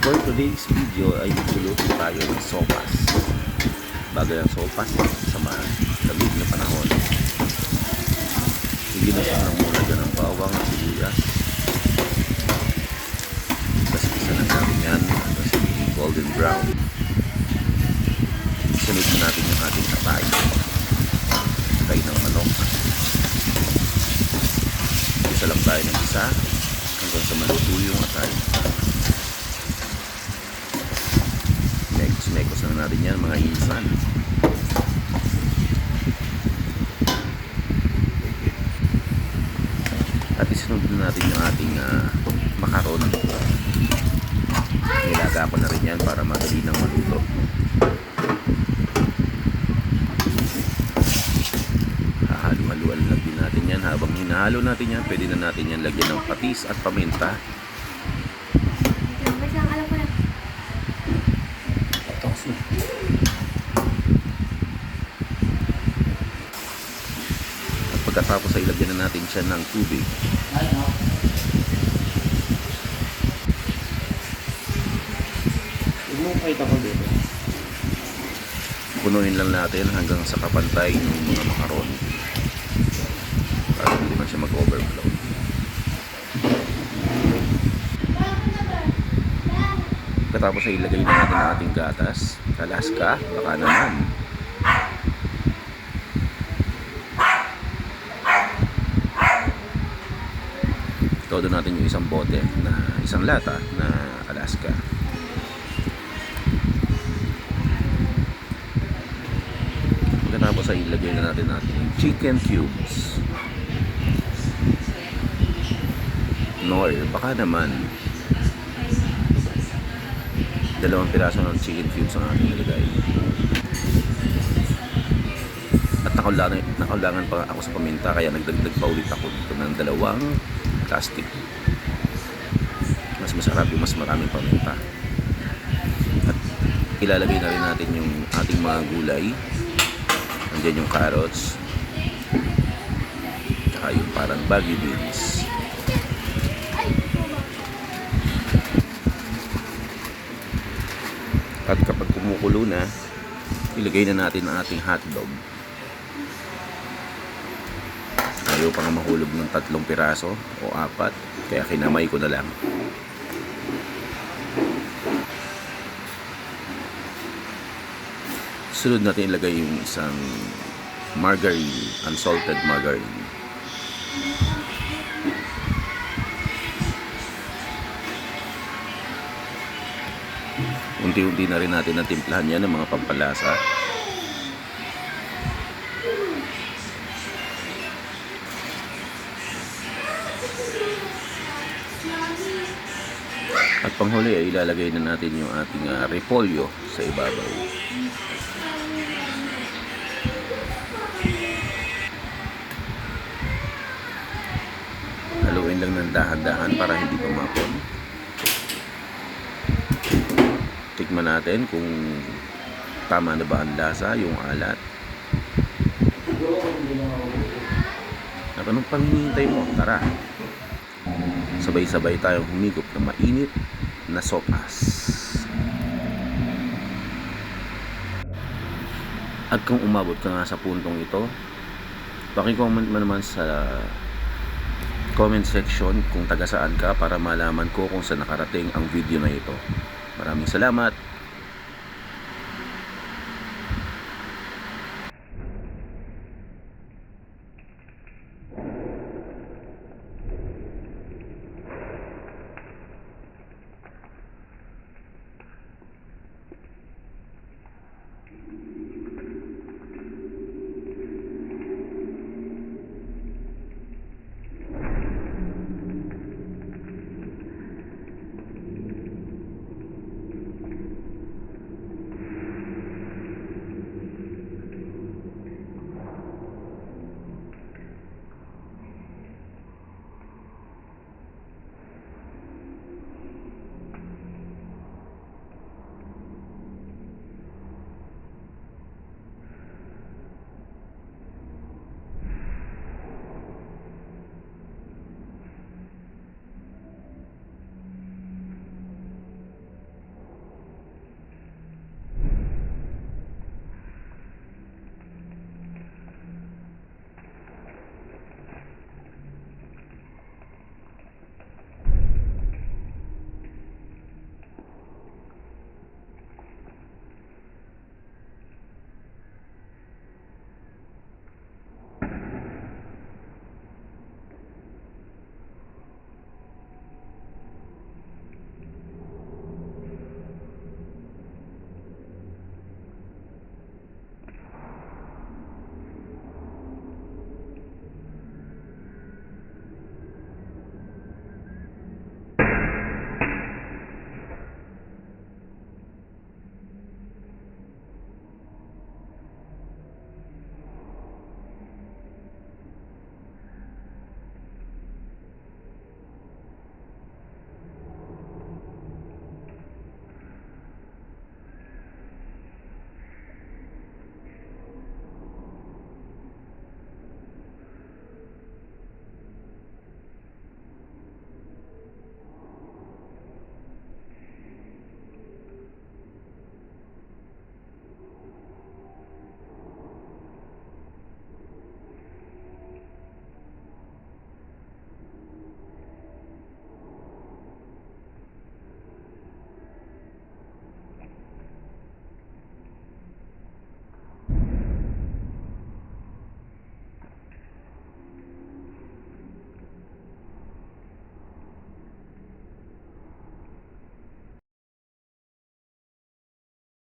For today's video ay magluluto tayo ng sopas. Bagay ang sopas sa malamig na panahon. Ginisa muna dyan ang bawang at sibuyas. Kasi na natin yan hanggang sa golden brown. Sunod na natin yung ating atay. Atay ng manok. Isa lang tayo ng isa hanggang sa maluto yung atay. Mekos na natin yan mga insan. At isunod na natin yung ating makaron. Nilaga ko na rin yan para madali nang maluto. Hahalo-haluan lang din natin yan. Habang hinahalo natin yan, pwede na natin yan lagyan ng patis at paminta. At pagkatapos ay lagyan na natin siya ng tubig. Punuin lang natin hanggang sa kapantay ng mga makaron para hindi man siya mag-overflow. Pagkatapos ay ilagay na natin ang ating gatas. Alaska, baka naman. Todo natin yung isang bote na isang lata na Alaska. Pagkatapos ay ilagay na natin yung chicken cubes. Nor, baka naman. 2 piraso ng chicken cubes ang ating nilagay. At nakaulangan pa ako sa paminta, kaya nagdagdag pa ulit ako dito ng 2 plastic. Mas masarap yung mas maraming paminta. At ilalagay na rin natin yung ating mga gulay. Nandiyan yung carrots, tsaka yung parang baggy beans. At kapag kumukulo na, ilagay na natin ang ating hotdog. Ayaw pang mahulog ng 3 piraso o 4, kaya kinamay ko na lang. Sunod natin ilagay yung isang margarine, unsalted margarine. Unti-unti na rin natin natimplahan yan ng mga pampalasa. At panghuli ay ilalagay na natin yung ating repolyo sa ibabaw. Haluin lang ng dahan-dahan para hindi pumapon. Tikman natin kung tama na ba ang lasa, yung alat. Anong pang hinihintay mo? Tara! Sabay-sabay tayong humigop ng mainit na sopas. At kung umabot ka nga sa puntong ito, paki-comment mo naman sa comment section kung taga saan ka para malaman ko kung saan nakarating ang video na ito. Maraming salamat!